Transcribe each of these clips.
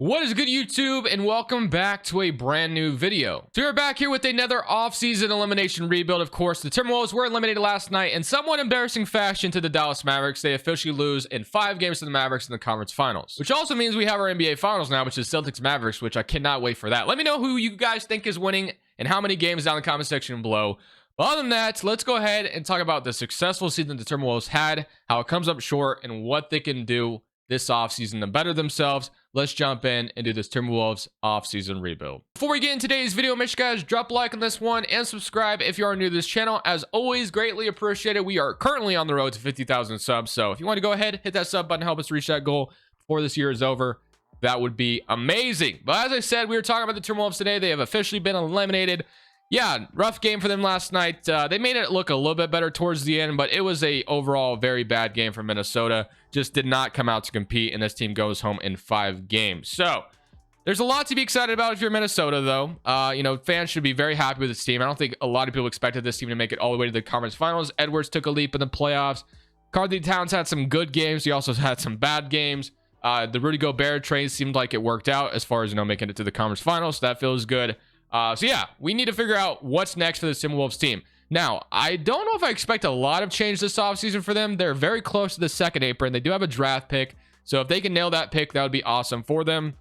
What is good, YouTube, and welcome back to a brand new video. So we're back here with another off-season elimination rebuild. Of course, the Timberwolves were eliminated last night in somewhat embarrassing fashion to the Dallas Mavericks. They officially lose in 5 games to the Mavericks in the conference finals, which also means we have our NBA finals now, which is Celtics Mavericks, which I cannot wait for that. Let me know who you guys think is winning and how many games down in the comment section below. But other than that, let's go ahead and talk about the successful season the Timberwolves had, how it comes up short, and what they can do this offseason to better themselves. Let's jump in and do this Timberwolves offseason rebuild. Before we get in today's video, make sure you guys drop a like on this one and subscribe if you are new to this channel. As always, greatly appreciated. We are currently on the road to 50,000 subs, so if you want to go ahead, hit that sub button, help us reach that goal before this year is over. That would be amazing. But as I said, we were talking about the Timberwolves today. They have officially been eliminated. Yeah, rough game for them last night. They made it look a little bit better towards the end, but it was a overall very bad game for Minnesota. Just did not come out to compete, and this team goes home in 5 games. So there's a lot to be excited about if you're Minnesota, though. Fans should be very happy with this team. I don't think a lot of people expected this team to make it all the way to the conference finals. Edwards took a leap in the playoffs. Karl-Anthony-Towns had some good games. He also had some bad games. The Rudy Gobert trade seemed like it worked out as far as, making it to the conference finals. So that feels good. So yeah, we need to figure out what's next for this Timberwolves team. Now, I don't know if I expect a lot of change this offseason for them. They're very close to the second apron. They do have a draft pick. So if they can nail that pick, that would be awesome for them.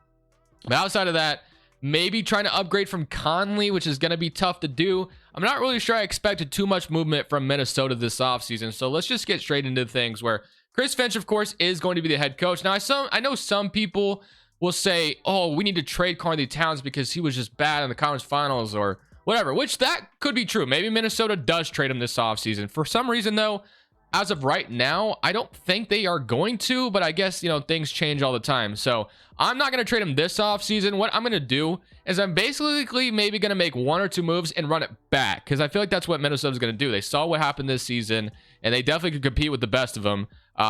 But outside of that, maybe trying to upgrade from Conley, which is going to be tough to do. I'm not really sure I expected too much movement from Minnesota this offseason. So let's just get straight into things where Chris Finch, of course, is going to be the head coach. Now, I know some people will say, oh, we need to trade Karl-Anthony-Towns because he was just bad in the conference finals or whatever, which that could be true. Maybe Minnesota does trade him this offseason. For some reason, though, as of right now, I don't think they are going to, but I guess, things change all the time. So I'm not going to trade him this offseason. What I'm going to do is I'm basically maybe going to make 1 or 2 moves and run it back, because I feel like that's what Minnesota's going to do. They saw what happened this season, and they definitely could compete with the best of them.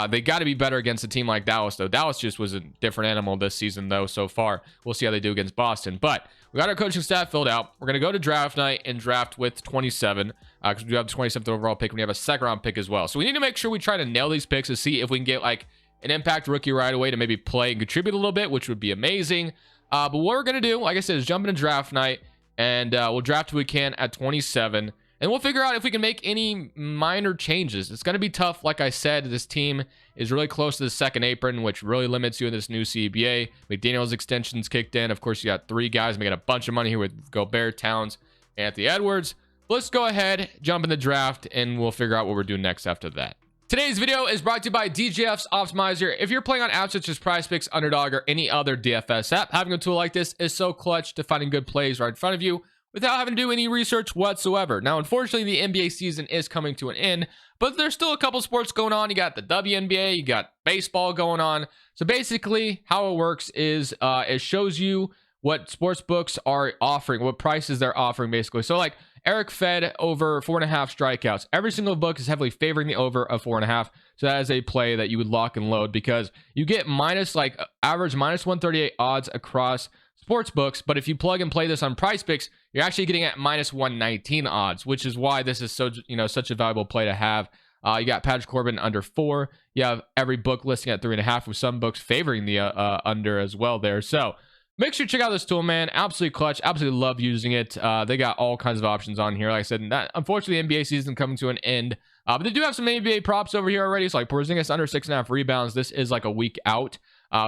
They got to be better against a team like Dallas, though. Dallas just was a different animal this season, though, so far. We'll see how they do against Boston. But we got our coaching staff filled out. We're going to go to draft night and draft with 27, because we do have the 27th overall pick, and we have a second-round pick as well. So we need to make sure we try to nail these picks to see if we can get, like, an impact rookie right away to maybe play and contribute a little bit, which would be amazing. But what we're going to do, like I said, is jump into draft night, and we'll draft who we can at 27. And we'll figure out if we can make any minor changes. It's going to be tough. Like I said, this team is really close to the second apron, which really limits you in this new CBA. McDaniel's extensions kicked in. Of course, you got 3 guys making a bunch of money here with Gobert, Towns, and Anthony Edwards. Let's go ahead, jump in the draft, and we'll figure out what we're doing next after that. Today's video is brought to you by DJF's Optimizer. If you're playing on apps such as PrizePicks, Underdog, or any other DFS app, having a tool like this is so clutch to finding good plays right in front of you without having to do any research whatsoever. Now, unfortunately, the NBA season is coming to an end, but there's still a couple sports going on. You got the WNBA, you got baseball going on. So basically, how it works is it shows you what sports books are offering, what prices they're offering, basically. So like Eric Fed over 4.5 strikeouts. Every single book is heavily favoring the over of 4.5. So that is a play that you would lock and load because you get average minus 138 odds across sports books. But if you plug and play this on PrizePicks, you're actually getting at minus 119 odds, which is why this is so, such a valuable play to have. You got Patrick Corbin under 4. You have every book listing at 3.5, with some books favoring the under as well there. So make sure you check out this tool, man. Absolutely clutch. Absolutely love using it. They got all kinds of options on here. Like I said, unfortunately, the NBA season coming to an end. But they do have some NBA props over here already. So like Porzingis under 6.5 rebounds. This is like a week out.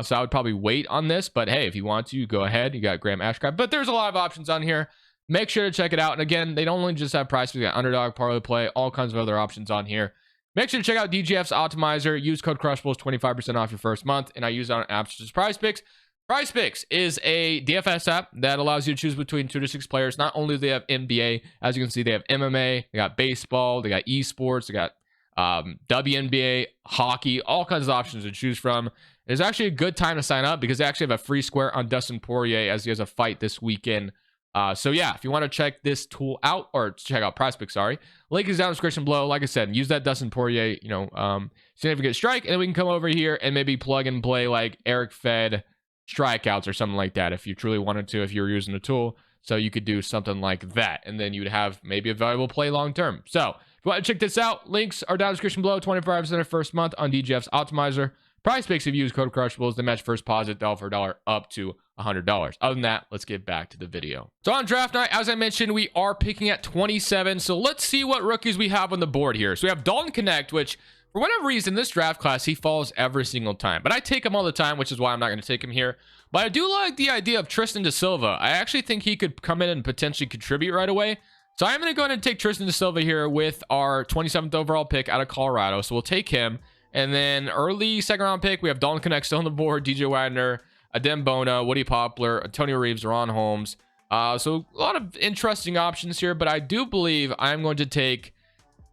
So I would probably wait on this. But hey, if you want to, go ahead. You got Graham Ashcraft. But there's a lot of options on here. Make sure to check it out. And again, they don't only just have prices. We got Underdog, Parlay Play, all kinds of other options on here. Make sure to check out DGF's Optimizer. Use code Crushables, 25% off your first month. And I use it on apps such as PrizePicks. PrizePicks is a DFS app that allows you to choose between 2 to 6 players. Not only do they have NBA, as you can see, they have MMA, they got baseball, they got esports, they got WNBA, hockey, all kinds of options to choose from. It's actually a good time to sign up because they actually have a free square on Dustin Poirier as he has a fight this weekend. So yeah, if you want to check this tool out, or check out PrizePicks, sorry, link is down in the description below. Like I said, use that Dustin Poirier, significant strike, and then we can come over here and maybe plug and play like Eric Fed strikeouts or something like that if you truly wanted to, if you were using the tool. So you could do something like that, and then you'd have maybe a valuable play long term. So if you want to check this out, links are down in the description below. 25% of first month on DGF's Optimizer. Price picks, if you use code Crushables, they match first deposit dollar for dollar up to $100. Other than that, let's get back to the video. So on draft night, as I mentioned, we are picking at 27. So let's see what rookies we have on the board here. So we have Dalton Connect, which for whatever reason, this draft class, he falls every single time. But I take him all the time, which is why I'm not going to take him here. But I do like the idea of Tristan da Silva. I actually think he could come in and potentially contribute right away. So I'm going to go ahead and take Tristan da Silva here with our 27th overall pick out of Colorado. So we'll take him. And then early second round pick, we have Dalton Connect still on the board, DJ Wagner, Adem Bona, Woody Poplar, Antonio Reeves, Ron Holmes. So a lot of interesting options here, but I do believe I'm going to take,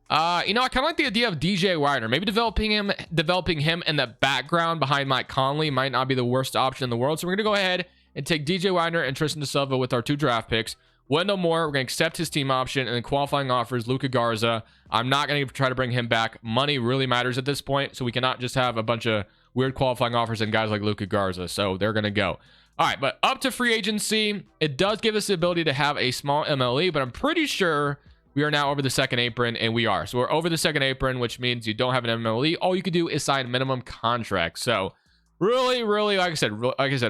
I kind of like the idea of DJ Wagner. Maybe developing him in the background behind Mike Conley might not be the worst option in the world. So we're going to go ahead and take DJ Wagner and Tristan da Silva with our 2 draft picks. Wendell Moore, we're going to accept his team option, and then qualifying offers Luka Garza. I'm not going to try to bring him back. Money really matters at this point, so we cannot just have a bunch of weird qualifying offers and guys like Luka Garza. So they're going to go. All right, but up to free agency, it does give us the ability to have a small MLE, but I'm pretty sure we are now over the second apron, and we are. So we're over the second apron, which means you don't have an MLE. All you can do is sign minimum contracts. So really, like I said,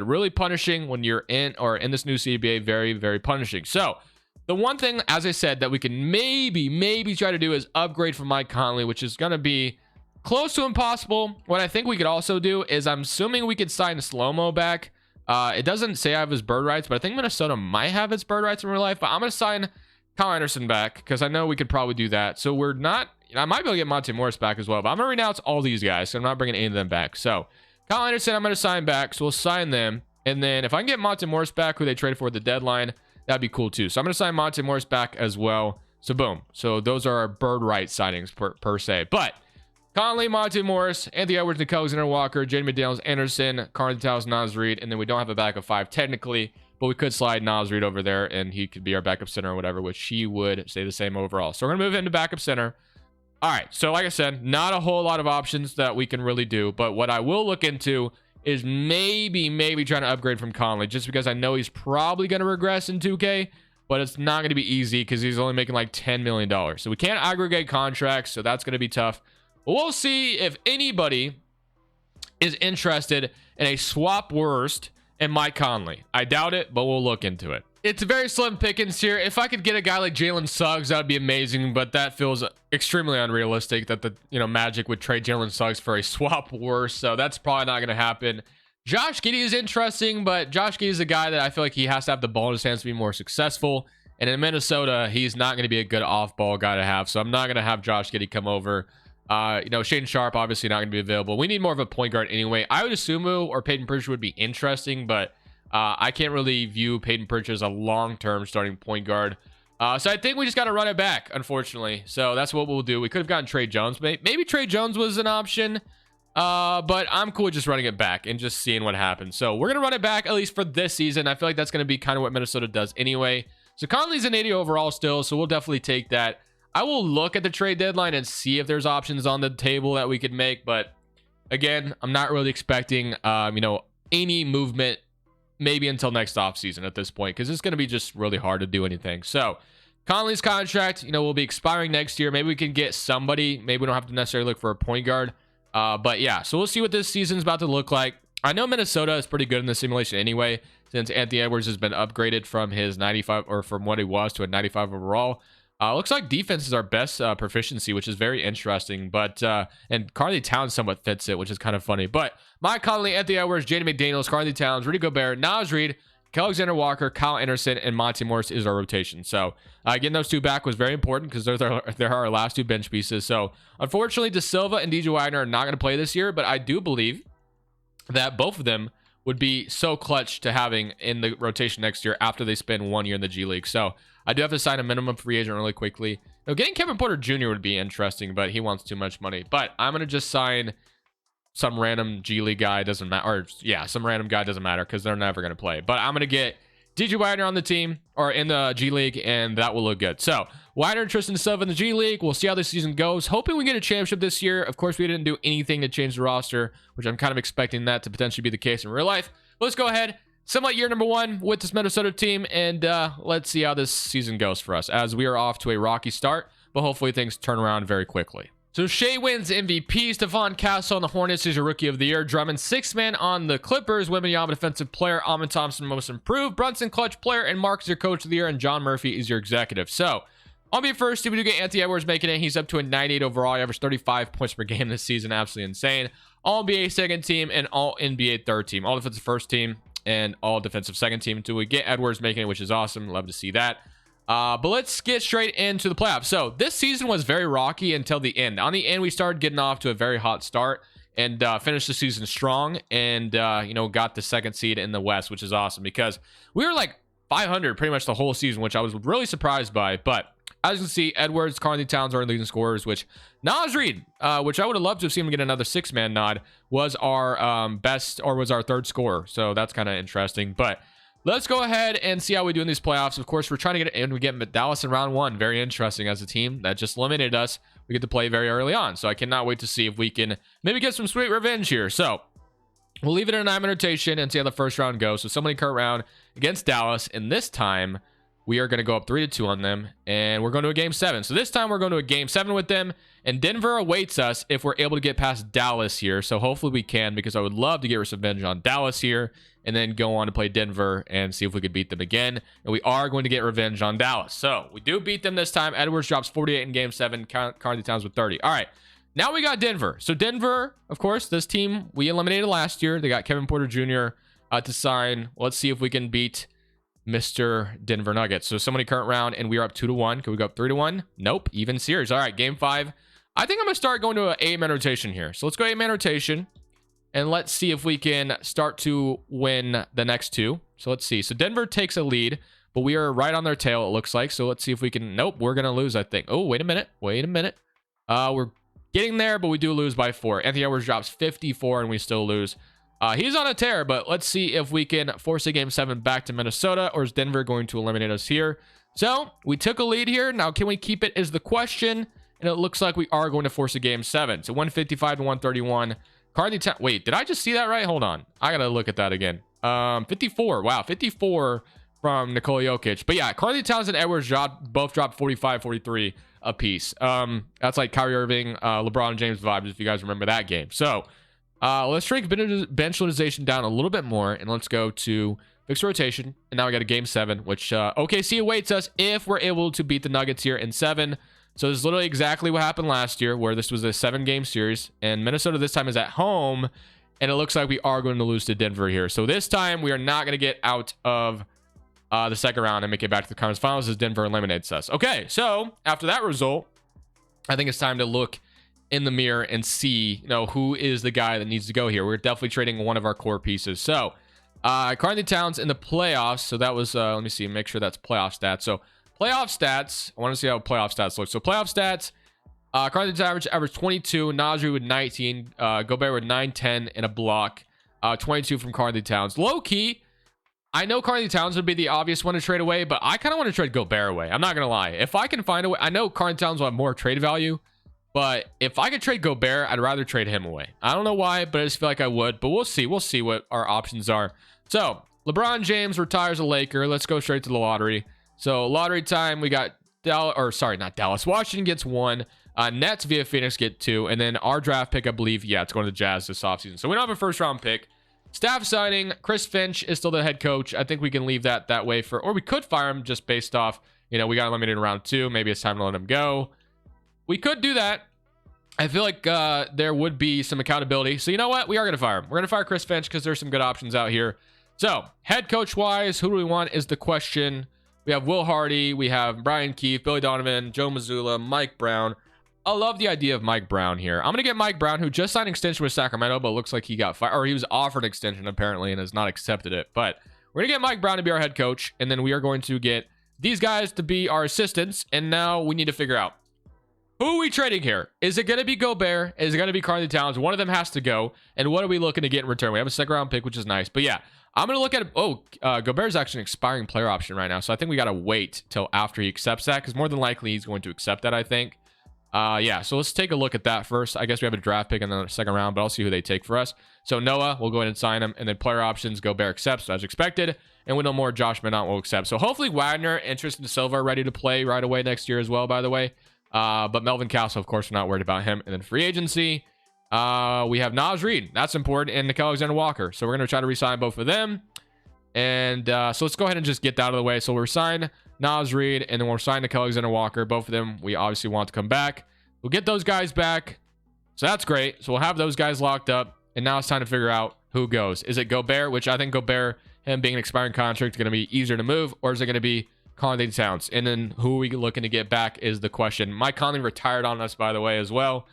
really punishing when you're in this new CBA. Very, very punishing. So the one thing, as I said, that we can maybe try to do is upgrade from Mike Conley, which is going to be close to impossible. What I think we could also do is, I'm assuming we could sign Slow-Mo back. It doesn't say I have his bird rights, but I think Minnesota might have its bird rights in real life. But I'm going to sign Kyle Anderson back because I know we could probably do that. So we're not, I might be able to get Monte Morris back as well, but I'm going to renounce all these guys. So I'm not bringing any of them back. So Kyle Anderson, I'm going to sign back. So we'll sign them. And then if I can get Monte Morris back, who they traded for at the deadline, that'd be cool too. So I'm going to sign Monte Morris back as well. So boom. So those are our bird right signings per se. But Conley, Monte Morris, Anthony Edwards, Nicole Alexander Walker, Jaden McDaniels, Anderson, Carl Towns, Naz Reid. And then we don't have a backup 5 technically, but we could slide Naz Reid over there and he could be our backup center or whatever, which he would stay the same overall. So we're going to move into backup center. All right. So like I said, not a whole lot of options that we can really do. But what I will look into is maybe trying to upgrade from Conley, just because I know he's probably going to regress in 2K, but it's not going to be easy because he's only making like $10 million. So we can't aggregate contracts, so that's going to be tough. But we'll see if anybody is interested in a swap worst and Mike Conley. I doubt it, but we'll look into it. It's a very slim pickings here. If I could get a guy like Jalen Suggs, that would be amazing, but that feels extremely unrealistic that the Magic would trade Jalen Suggs for a swap worst, so that's probably not going to happen. Josh Giddey is interesting, but Josh Giddey is a guy that I feel like he has to have the ball in his hands to be more successful, and in Minnesota, he's not going to be a good off-ball guy to have, so I'm not going to have Josh Giddey come over. Shane Sharp obviously not going to be available. We need more of a point guard anyway. I would assume or Peyton Pritchard would be interesting, but I can't really view Peyton Pritchard as a long-term starting point guard. So I think we just got to run it back, unfortunately. So that's what we'll do. We could have gotten Trey Jones. Maybe Trey Jones was an option, but I'm cool with just running it back and just seeing what happens. So we're going to run it back, at least for this season. I feel like that's going to be kind of what Minnesota does anyway. So Conley's an 80 overall still, so we'll definitely take that. I will look at the trade deadline and see if there's options on the table that we could make. But again, I'm not really expecting, any movement maybe until next offseason at this point, because it's going to be just really hard to do anything. So Conley's contract, will be expiring next year. Maybe we can get somebody. Maybe we don't have to necessarily look for a point guard. But yeah, so we'll see what this season's about to look like. I know Minnesota is pretty good in the simulation anyway, since Anthony Edwards has been upgraded from his 95 or from what he was to a 95 overall. Looks like defense is our best proficiency, which is very interesting. But and Karl Towns somewhat fits it, which is kind of funny. But Mike Conley, Anthony Edwards, Jaden McDaniels, Karl Towns, Rudy Gobert, Naz Reid, Alexander Walker, Kyle Anderson, and Monte Morris is our rotation. So getting those 2 back was very important because they're our last 2 bench pieces. So unfortunately, Da Silva and DJ Wagner are not going to play this year, but I do believe that both of them would be so clutch to having in the rotation next year after they spend 1 year in the G League. So I do have to sign a minimum free agent really quickly. Getting Kevin Porter Jr. would be interesting, but he wants too much money. But I'm going to just sign some random G League guy, doesn't matter. Or yeah, some random guy, doesn't matter because they're never going to play. But I'm going to get DJ Wagner on the team or in the G League, and that will look good. So Wagner and Tristan da Silva in the G League. We'll see how this season goes. Hoping we get a championship this year. Of course, we didn't do anything to change the roster, which I'm kind of expecting that to potentially be the case in real life. Let's go ahead. Somewhat year number 1 with this Minnesota team, and let's see how this season goes for us, as we are off to a rocky start, but hopefully things turn around very quickly. So Shea wins MVP. Stephon Castle on the Hornets is your Rookie of the Year. Drummond, 6th man on the Clippers. Wembanyama, Defensive Player. Amon Thompson, Most Improved. Brunson, Clutch Player. And Mark is your Coach of the Year. And John Murphy is your Executive. So I'll be first. If we do get Anthony Edwards making it, he's up to a 98 overall. He averaged 35 points per game this season. Absolutely insane. All NBA second team and all NBA third team. All defensive first team and all defensive second team until we get Edwards making it, which is awesome. Love to see that. But let's get straight into the playoffs. So this season was very rocky until the end. On the end, we started getting off to a very hot start and finished the season strong and, got the second seed in the West, which is awesome because we were like 500 pretty much the whole season, which I was really surprised by. But as you can see, Edwards, Karl Towns are leading scorers, which Naz Reid, which I would have loved to have seen him get another 6-man nod, was our was our third scorer. So that's kind of interesting. But let's go ahead and see how we do in these playoffs. Of course, we're trying to get in. We get Dallas in round 1. Very interesting as a team that just eliminated us. We get to play very early on. So I cannot wait to see if we can maybe get some sweet revenge here. So we'll leave it in a 9-man rotation and see how the first round goes. So somebody current round against Dallas. And this time we are going to go up 3-2 on them. And we're going to a game 7. So this time we're going to a game 7 with them. And Denver awaits us if we're able to get past Dallas here. So hopefully we can, because I would love to get revenge on Dallas here and then go on to play Denver and see if we could beat them again. And we are going to get revenge on Dallas. So we do beat them this time. Edwards drops 48 in game 7. Karl Towns with 30. All right. Now we got Denver. So Denver, of course, this team we eliminated last year. They got Kevin Porter Jr. To sign. Let's see if we can beat Mr. Denver Nuggets. So somebody current round and we are up 2-1. Can we go up 3-1? Nope. Even series. All right. Game 5. I think I'm going to start going to an 8-man rotation here. So let's go 8-man rotation. And let's see if we can start to win the next 2. So let's see. So Denver takes a lead, but we are right on their tail, it looks like. So let's see if we can... Nope, we're going to lose, I think. Oh, wait a minute. We're getting there, but we do lose by 4. Anthony Edwards drops 54, and we still lose. He's on a tear, but let's see if we can force a game 7 back to Minnesota, or is Denver going to eliminate us here? So we took a lead here. Now, can we keep it is the question. And it looks like we are going to force a game 7. So 155 to 131. Wait, did I just see that right? Hold on. I got to look at that again. 54. Wow, 54 from Nikola Jokic. But yeah, Karl Towns and Edwards both dropped 45, 43 apiece. That's like Kyrie Irving, LeBron James vibes, if you guys remember that game. So let's shrink bench utilization down a little bit more, and let's go to fixed rotation. And now we got a game 7, which OKC awaits us if we're able to beat the Nuggets here in 7. So this is literally exactly what happened last year, where this was a 7-game series, and Minnesota this time is at home, and it looks like we are going to lose to Denver here. So this time we are not going to get out of the second round and make it back to the conference finals as Denver eliminates us. Okay, so after that result, I think it's time to look in the mirror and see, who is the guy that needs to go here. We're definitely trading one of our core pieces. So Karl Towns in the playoffs. So that was, let me see, make sure that's playoff stats. So playoff stats. I want to see how playoff stats look. So playoff stats. Karl Towns averaged 22. Naz Reid with 19. Gobert with 9, 10 and a block. 22 from Karl Towns. Low key, I know Karl Towns would be the obvious one to trade away, but I kind of want to trade Gobert away. I'm not gonna lie. If I can find a way, I know Karl Towns will have more trade value, but if I could trade Gobert, I'd rather trade him away. I don't know why, but I just feel like I would. But we'll see. We'll see what our options are. So LeBron James retires a Laker. Let's go straight to the lottery. So lottery time, we got not Dallas. Washington gets 1. Nets via Phoenix get 2. And then our draft pick, I believe, yeah, it's going to the Jazz this offseason. So we don't have a first round pick. Staff signing, Chris Finch is still the head coach. I think we can leave that way or we could fire him just based off, we got eliminated in round 2. Maybe it's time to let him go. We could do that. I feel like there would be some accountability. So you know what? We are going to fire him. We're going to fire Chris Finch because there's some good options out here. So head coach wise, who do we want is the question. We have Will Hardy, we have Brian Keefe, Billy Donovan, Joe Mazzulla, Mike Brown. I love the idea of Mike Brown here. I'm going to get Mike Brown, who just signed an extension with Sacramento, but looks like he got fired, or he was offered an extension apparently and has not accepted it. But we're going to get Mike Brown to be our head coach, and then we are going to get these guys to be our assistants. And now we need to figure out, who are we trading here? Is it going to be Gobert? Is it going to be Karl Towns? One of them has to go. And what are we looking to get in return? We have a second round pick, which is nice. But yeah, I'm going to look at Gobert's actually an expiring player option right now. So I think we got to wait till after he accepts that, because more than likely he's going to accept that, I think. Yeah, so let's take a look at that first. I guess we have a draft pick in the second round, but I'll see who they take for us. So Noah, we'll go ahead and sign him. And then player options, Gobert accepts as expected. And we know more, Josh Minott will accept. So hopefully Wagner, Interest in Silva, ready to play right away next year as well, by the way. But Melvin Castle, of course, we're not worried about him. And then free agency, we have Naz Reid. That's important. And Nickeil Alexander-Walker. So we're going to try to re-sign both of them. And so let's go ahead and just get that out of the way. So we'll sign Naz Reid, and then we'll sign Nickeil Alexander-Walker. Both of them, we obviously want to come back. We'll get those guys back. So that's great. So we'll have those guys locked up. And now it's time to figure out who goes. Is it Gobert, which I think Gobert, him being an expiring contract, is going to be easier to move, or is it going to be Conley Towns? And then who are we looking to get back is the question. Mike Conley retired on us, by the way, as well.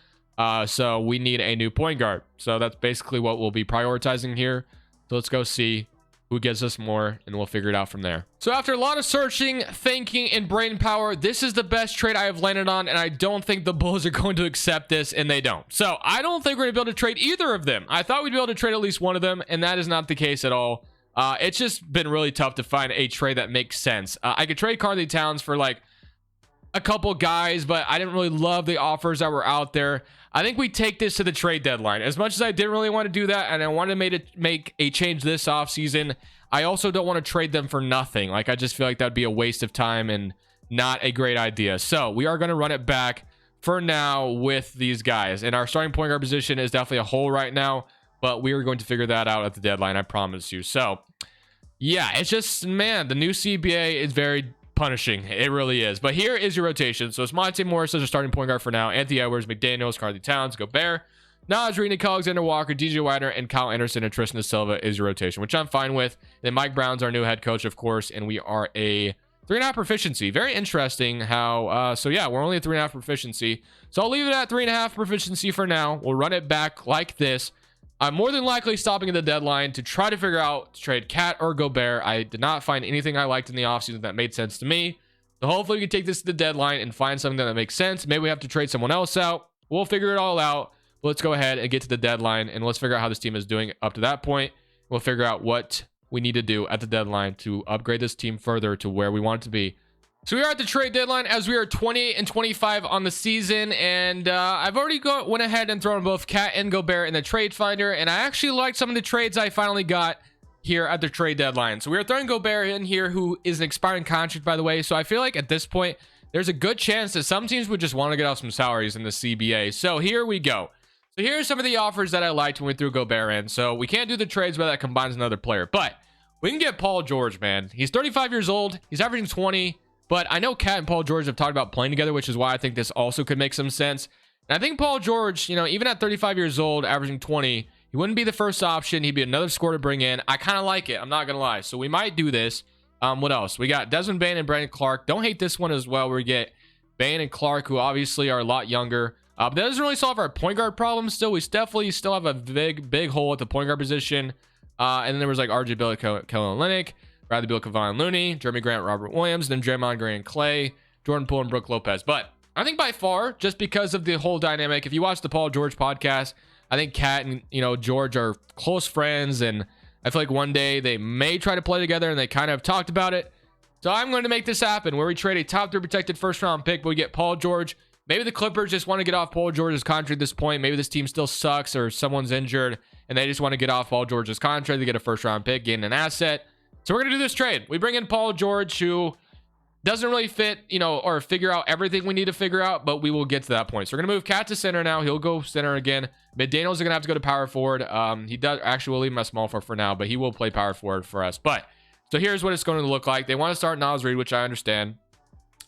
So we need a new point guard. So that's basically what we'll be prioritizing here. So let's go see who gives us more, and we'll figure it out from there. So after a lot of searching, thinking, and brain power, this is the best trade I have landed on, and I don't think the Bulls are going to accept this, and they don't. So I don't think we're going to be able to trade either of them. I thought we'd be able to trade at least one of them, and that is not the case at all. It's just been really tough to find a trade that makes sense. I could trade Karl-Anthony Towns for like a couple guys, but I didn't really love the offers that were out there. I think we take this to the trade deadline. As much as I didn't really want to do that, and I wanted to make a change this offseason, I also don't want to trade them for nothing. Like, I just feel like that'd be a waste of time and not a great idea. So we are going to run it back for now with these guys. And our starting point guard position is definitely a hole right now, but we are going to figure that out at the deadline, I promise you. So yeah, it's just, man, the new CBA is very punishing. It really is. But here is your rotation. So it's Monte Morris as a starting point guard for now. Anthony Edwards, McDaniels, Karl-Anthony Towns, Gobert, Naz Reid, Nickeil Alexander-Walker, DJ Widener, and Kyle Anderson and Tristan Silva is your rotation, which I'm fine with. Then Mike Brown's our new head coach, of course, and we are a 3.5 proficiency. Very interesting how, so yeah, we're only a 3.5 proficiency. So I'll leave it at 3.5 proficiency for now. We'll run it back like this. I'm more than likely stopping at the deadline to try to figure out to trade Cat or Gobert. I did not find anything I liked in the offseason that made sense to me. So hopefully we can take this to the deadline and find something that makes sense. Maybe we have to trade someone else out. We'll figure it all out. Let's go ahead and get to the deadline, and let's figure out how this team is doing up to that point. We'll figure out what we need to do at the deadline to upgrade this team further to where we want it to be. So we are at the trade deadline as we are 28 and 25 on the season, and I've already went ahead and thrown both Cat and Gobert in the trade finder, and I actually liked some of the trades I finally got here at the trade deadline. So we are throwing Gobert in here, who is an expiring contract, by the way. So I feel like at this point, there's a good chance that some teams would just want to get off some salaries in the CBA. So here we go. So here's some of the offers that I liked when we threw Gobert in. So we can't do the trades where that combines another player, but we can get Paul George, man. He's 35 years old. He's averaging 20. But I know Cat and Paul George have talked about playing together, which is why I think this also could make some sense. And I think Paul George, you know, even at 35 years old, averaging 20, he wouldn't be the first option. He'd be another scorer to bring in. I kind of like it. I'm not going to lie. So we might do this. What else? We got Desmond Bane and Brandon Clark. Don't hate this one as well, where we get Bane and Clark, who obviously are a lot younger. But that doesn't really solve our point guard problem still. We definitely still have a big hole at the point guard position. And then there was like RJ Bell, Kellen Olynyk, Bradley Beal, Kevon Looney, Jeremy Grant, Robert Williams, then Draymond Green and Clay, Jordan Poole, and Brooke Lopez. But I think by far, just because of the whole dynamic, if you watch the Paul George podcast, I think Cat and, you know, George are close friends, and I feel like one day they may try to play together, and they kind of talked about it. So I'm going to make this happen, where we trade a top 3 protected first round pick, but we get Paul George. Maybe the Clippers just want to get off Paul George's contract at this point. Maybe this team still sucks, or someone's injured, and they just want to get off Paul George's contract to get a first round pick, gain an asset. So we're going to do this trade. We bring in Paul George, who doesn't really fit, you know, or figure out everything we need to figure out, but we will get to that point. So we're going to move Cat to center now. He'll go center again. McDaniels are going to have to go to power forward. He does actually, will leave him at small forward for now, but he will play power forward for us. But so here's what it's going to look like. They want to start Naz Reid, which I understand.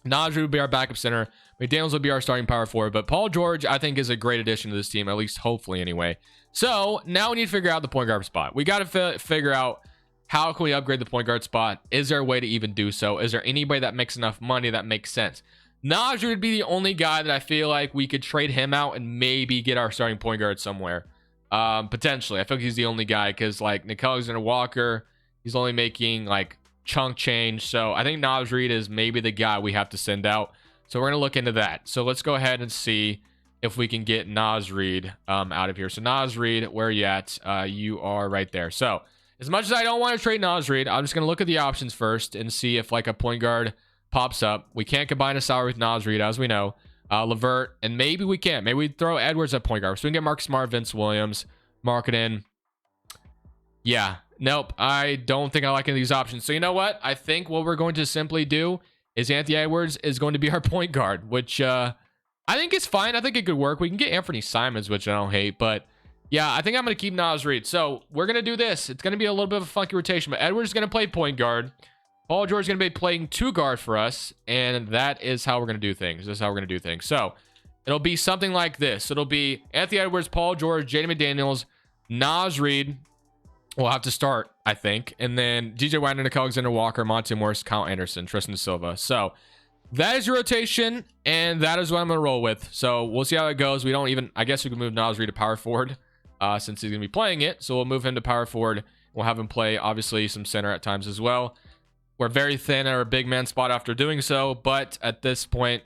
Naz Reid will be our backup center. McDaniels will be our starting power forward, but Paul George, I think, is a great addition to this team, at least hopefully anyway. So now we need to figure out the point guard spot. We got to figure out, how can we upgrade the point guard spot? Is there a way to even do so? Is there anybody that makes enough money that makes sense? Naz Reid would be the only guy that I feel like we could trade him out and maybe get our starting point guard somewhere. Potentially. I feel like he's the only guy, because like Nickeil Alexander-Walker, he's only making like chunk change. So I think Naz Reid is maybe the guy we have to send out. So we're going to look into that. So let's go ahead and see if we can get Naz Reid out of here. So Naz Reid, where are you at? You are right there. So as much as I don't want to trade Naz Reid, I'm just going to look at the options first and see if like a point guard pops up. We can't combine a salary with Naz Reid, as we know. Levert, and maybe we can. Maybe we throw Edwards at point guard. So we can get Marcus Smart, Vince Williams, Marketing. Yeah, nope. I don't think I like any of these options. So you know what? I think what we're going to simply do is Anthony Edwards is going to be our point guard, which I think it's fine. I think it could work. We can get Anthony Simons, which I don't hate, but yeah, I think I'm going to keep Naz Reid. So we're going to do this. It's going to be a little bit of a funky rotation, but Edwards is going to play point guard. Paul George is going to be playing 2 guard for us, and that is how we're going to do things. This is how we're going to do things. So it'll be something like this. It'll be Anthony Edwards, Paul George, Jaden McDaniels, Naz Reid. We'll have to start, I think. And then DJ Wagner, Nicole Alexander Walker, Monte Morris, Kyle Anderson, Tristan Silva. So that is your rotation, and that is what I'm going to roll with. So we'll see how it goes. We don't even, I guess we can move Naz Reid to power forward since he's going to be playing it. So we'll move him to power forward. We'll have him play, obviously, some center at times as well. We're very thin at our big man spot after doing so, but at this point,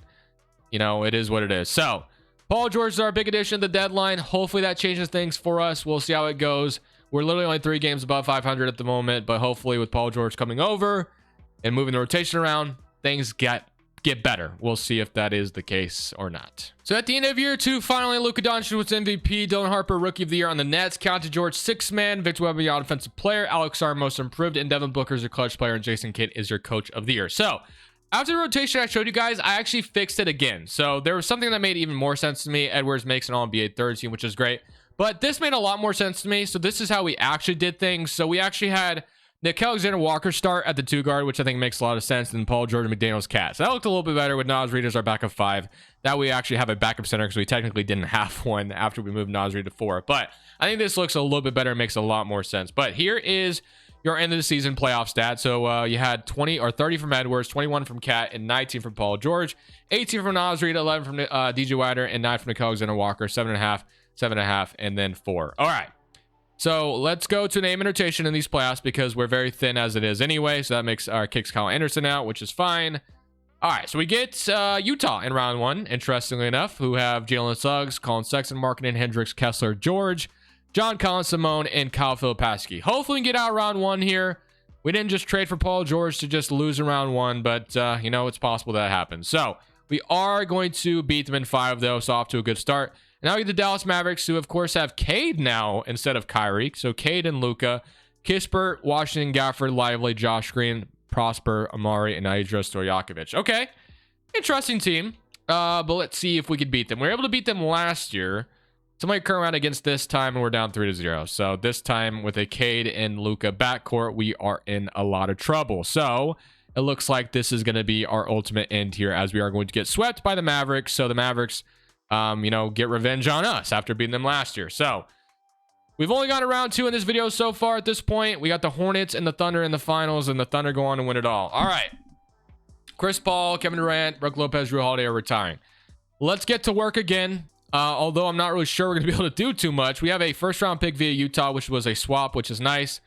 you know, it is what it is. So Paul George is our big addition at the deadline. Hopefully that changes things for us. We'll see how it goes. We're literally only 3 games above 500 at the moment, but hopefully with Paul George coming over and moving the rotation around, things get better. We'll see if that is the case or not. So at the end of year 2, finally, Luka Doncic was MVP, Dylan Harper Rookie of the Year on the Nets, County George 6th man, Victor Wembanyama Offensive Player, Alex Sarr Most Improved, and Devin Booker is your Clutch Player, and Jason Kidd is your Coach of the Year. So after the rotation I showed you guys, I actually fixed it again. So there was something that made even more sense to me. Edwards makes an All-NBA third team, which is great. But this made a lot more sense to me. So this is how we actually did things. So we actually had Nicole Alexander Walker start at the 2 guard, which I think makes a lot of sense. And Paul George and McDaniels Cat. So that looked a little bit better with Naz Reid as our backup 5. That we actually have a backup center because we technically didn't have one after we moved Naz Reid to 4. But I think this looks a little bit better and makes a lot more sense. But here is your end of the season playoff stat. So you had 20 or 30 from Edwards, 21 from Cat, and 19 from Paul George, 18 from Naz Reid, 11 from DJ Wagner, and 9 from Nicole Alexander Walker, 7.5, 7.5, and then 4. All right. So let's go to name and rotation in these playoffs because we're very thin as it is anyway. So that makes our kicks Kyle Anderson out, which is fine. All right. So we get Utah in round 1, interestingly enough, who have Jalen Suggs, Colin Sexton, Markkanen, Hendricks, Kessler, George, John Collins, Simone, and Kyle Filipowski. Hopefully we can get out round 1 here. We didn't just trade for Paul George to just lose in round 1, but you know, it's possible that happens. So we are going to beat them in 5 though. So off to a good start. Now we get the Dallas Mavericks, who of course have Cade now instead of Kyrie. So Cade and Luka, Kispert, Washington, Gafford, Lively, Josh Green, Prosper, Amari, and Idris Stojakovic. Okay, interesting team. But let's see if we could beat them. We were able to beat them last year. Somebody come around against this time, and we're down 3-0. So this time with a Cade and Luka backcourt, we are in a lot of trouble. So it looks like this is going to be our ultimate end here, as we are going to get swept by the Mavericks. So the Mavericks, you know, get revenge on us after beating them last year. So we've only got round 2 in this video so far at this point. We got the Hornets and the Thunder in the finals, and the Thunder go on and win it all. All right. Chris Paul, Kevin Durant, Brook Lopez, Drew Holiday are retiring. Let's get to work again. Although I'm not really sure we're going to be able to do too much. We have a first-round pick via Utah, which was a swap, which is nice.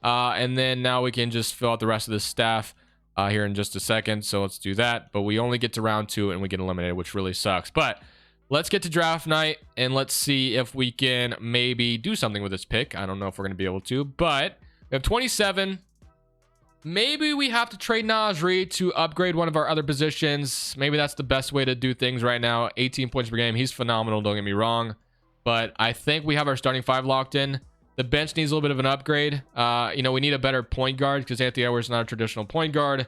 And then now we can just fill out the rest of the staff here in just a second. So let's do that. But we only get to round 2 and we get eliminated, which really sucks. But let's get to draft night and let's see if we can maybe do something with this pick. I don't know if we're going to be able to, but we have 27. Maybe we have to trade Naz Reid to upgrade one of our other positions. Maybe that's the best way to do things right now. 18 points per game. He's phenomenal, don't get me wrong. But I think we have our starting 5 locked in. The bench needs a little bit of an upgrade. You know, we need a better point guard because Anthony Edwards is not a traditional point guard.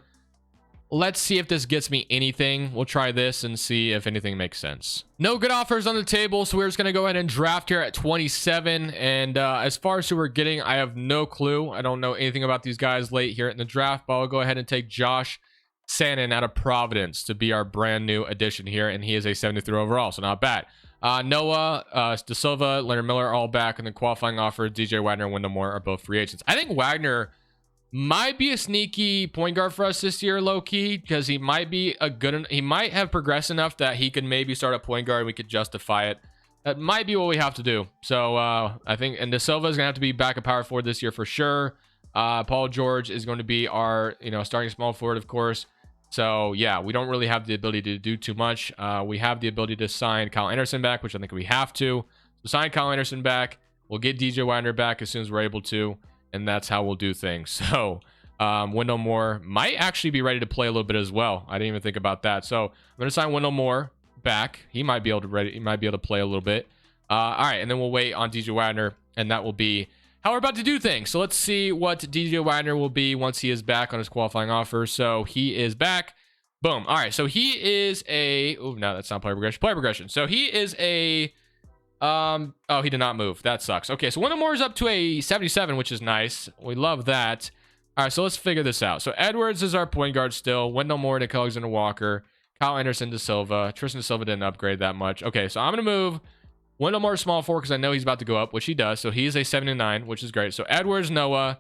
Let's see if this gets me anything. We'll try this and see if anything makes sense. No good offers on the table, so we're just going to go ahead and draft here at 27. And as far as who we're getting, I have no clue. I don't know anything about these guys late here in the draft, but I'll go ahead and take Josh Sannon out of Providence to be our brand new addition here, and he is a 73 overall, so not bad. Noah, De Silva, Leonard Miller are all back, and the qualifying offer, DJ Wagner and Wendell Moore are both free agents. I think Wagner might be a sneaky point guard for us this year, low-key, because he might be he might have progressed enough that he can maybe start a point guard and we could justify it. That might be what we have to do. So I think, and De Silva is gonna have to be back at power forward this year for sure. Paul George is going to be our, you know, starting small forward, of course. So yeah, we don't really have the ability to do too much. We have the ability to sign Kyle Anderson back, which I think we have to. So sign Kyle Anderson back. We'll get DJ Wagner back as soon as we're able to. And that's how we'll do things. So Wendell Moore might actually be ready to play a little bit as well. I didn't even think about that. So I'm going to sign Wendell Moore back. He might be able to play a little bit. All right, and then we'll wait on DJ Wagner, and that will be how we're about to do things. So let's see what DJ Wagner will be once he is back on his qualifying offer. So he is back. Boom. All right, so he is a... Oh, no, that's not player progression. Player progression. So he is a... Oh, he did not move. That sucks. Okay, so Wendell Moore is up to a 77, which is nice. We love that. All right, so let's figure this out. So Edwards is our point guard still. Wendell Moore to Alexander Walker. Kyle Anderson to Silva. Tristan Silva didn't upgrade that much. Okay, so I'm going to move Wendell Moore small forward because I know he's about to go up, which he does. So he's a 79, which is great. So Edwards, Noah,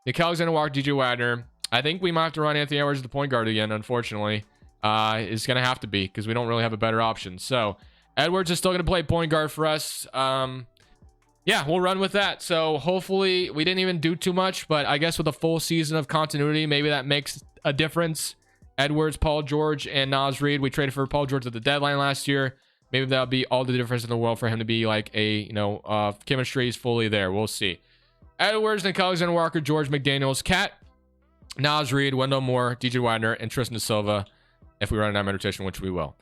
Nickeil Alexander-Walker, DJ Wagner. I think we might have to run Anthony Edwards as the point guard again, unfortunately. It's going to have to be because we don't really have a better option. So Edwards is still going to play point guard for us. Yeah, we'll run with that. So hopefully we didn't even do too much, but I guess with a full season of continuity, maybe that makes a difference. Edwards, Paul George, and Naz Reid. We traded for Paul George at the deadline last year. Maybe that'll be all the difference in the world for him to be like a, chemistry is fully there. We'll see. Edwards, Nickeil Alexander-Walker, George McDaniels, Cat, Naz Reid, Wendell Moore, DJ Wagner, and Tristan Silva if we run an diamond rotation, which we will.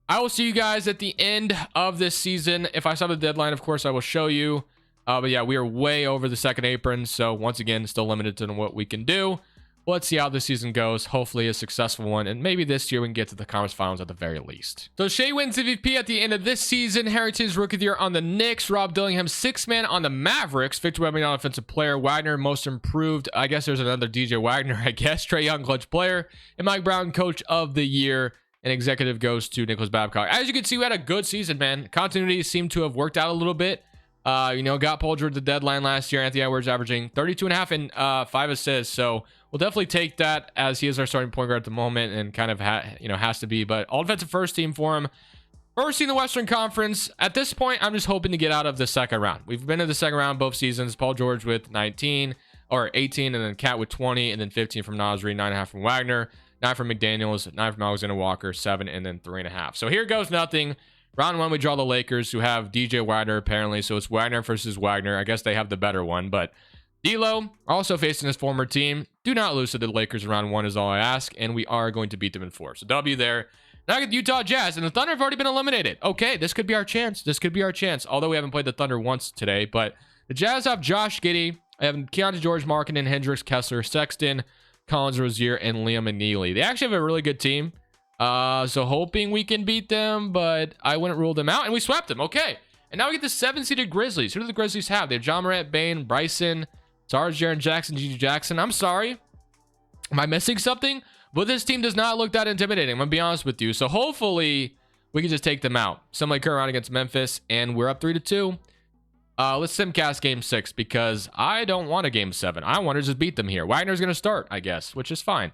I will see you guys at the end of this season. If I saw the deadline, of course, I will show you. But yeah, we are way over the second apron. So once again, still limited to what we can do. Let's see how this season goes. Hopefully a successful one. And maybe this year we can get to the conference finals at the very least. So Shea wins MVP at the end of this season. Harrington's rookie of the year on the Knicks. Rob Dillingham, 6-man on the Mavericks. Victor Wembanyama, offensive player. Wagner, most improved. I guess there's another DJ Wagner, I guess. Trae Young, clutch player. And Mike Brown, coach of the year. And executive goes to Nicholas Babcock. As you can see, we had a good season, man. Continuity seemed to have worked out a little bit. Got Paul George at the deadline last year. Anthony Edwards averaging 32.5 and 5 assists. So we'll definitely take that as he is our starting point guard at the moment and kind of, has to be. But all defensive first team for him. First team in the Western Conference. At this point, I'm just hoping to get out of the second round. We've been in the second round both seasons. Paul George with 18, and then Cat with 20, and then 15 from Naz Reid, 9.5 from Wagner, 9 from McDaniels, 9 from Alexander Walker, 7, and then 3.5. So here goes nothing. Round 1, we draw the Lakers, who have DJ Wagner, apparently. So it's Wagner versus Wagner. I guess they have the better one. But D'Lo, also facing his former team. Do not lose to the Lakers in round 1 is all I ask. And we are going to beat them in 4. So W there. Now I get the Utah Jazz. And the Thunder have already been eliminated. Okay, this could be our chance. Although we haven't played the Thunder once today. But the Jazz have Josh Giddey. I have Keontae George, Markkanen, Hendricks, Kessler, Sexton, Collins, Rozier, and Liam McNeely. They actually have a really good team. So hoping we can beat them, but I wouldn't rule them out. And we swept them. Okay. And now we get the 7-seeded Grizzlies. Who do the Grizzlies have? They have John Morant, Bane, Bryson, Sarge, Jaren Jackson, Gigi Jackson. I'm sorry. Am I missing something? But this team does not look that intimidating. I'm going to be honest with you. So hopefully we can just take them out. Something like around against Memphis, and we're up 3-2. Let's simcast game 6 because I don't want a game 7. I want to just beat them here. Wagner's going to start, I guess, which is fine.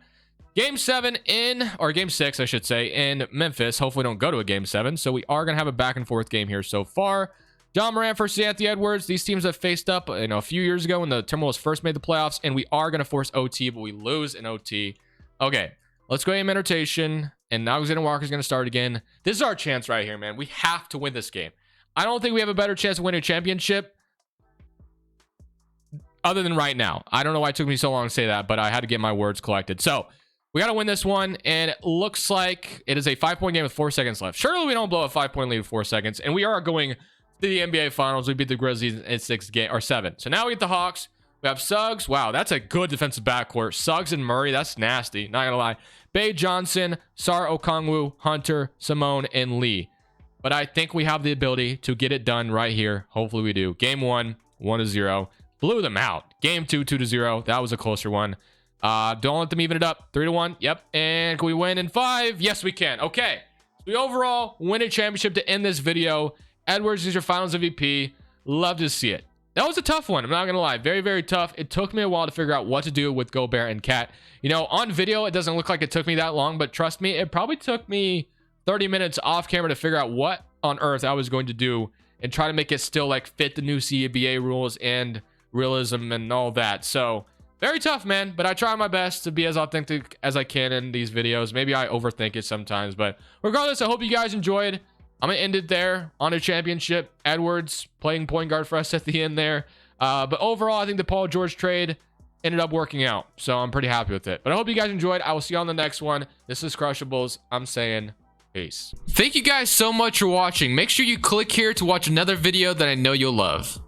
Game 7 game 6, I should say, in Memphis. Hopefully we don't go to a game 7. So we are going to have a back and forth game here so far. John Morant versus Anthony Edwards. These teams have faced up, a few years ago when the Timberwolves first made the playoffs, and we are going to force OT, but we lose in OT. Okay, let's go game rotation, and now Alexander Walker is going to start again. This is our chance right here, man. We have to win this game. I don't think we have a better chance of winning a championship other than right now. I don't know why it took me so long to say that, but I had to get my words collected. So we got to win this one, and it looks like it is a 5-point game with 4 seconds left. Surely we don't blow a 5-point lead with 4 seconds, and we are going to the NBA Finals. We beat the Grizzlies in 7. So now we get the Hawks. We have Suggs. Wow, that's a good defensive backcourt. Suggs and Murray, that's nasty. Not gonna lie. Bay Johnson, Sar Okongwu, Hunter, Simone, and Lee. But I think we have the ability to get it done right here. Hopefully we do. Game 1, 1-0. Blew them out. Game 2, 2-0. That was a closer one. Don't let them even it up. 3-1. Yep. And can we win in 5? Yes, we can. Okay. We overall win a championship to end this video. Edwards is your finals MVP. Love to see it. That was a tough one. I'm not going to lie. Very, very tough. It took me a while to figure out what to do with Gobert and Cat. On video, it doesn't look like it took me that long, but trust me, it probably took me 30 minutes off camera to figure out what on earth I was going to do and try to make it still fit the new CBA rules and realism and all that. So very tough, man, but I try my best to be as authentic as I can in these videos. Maybe I overthink it sometimes, but regardless, I hope you guys enjoyed. I'm going to end it there on a championship. Edwards playing point guard for us at the end there. But overall, I think the Paul George trade ended up working out. So I'm pretty happy with it. But I hope you guys enjoyed. I will see you on the next one. This is Crushables. I'm saying peace. Thank you guys so much for watching. Make sure you click here to watch another video that I know you'll love.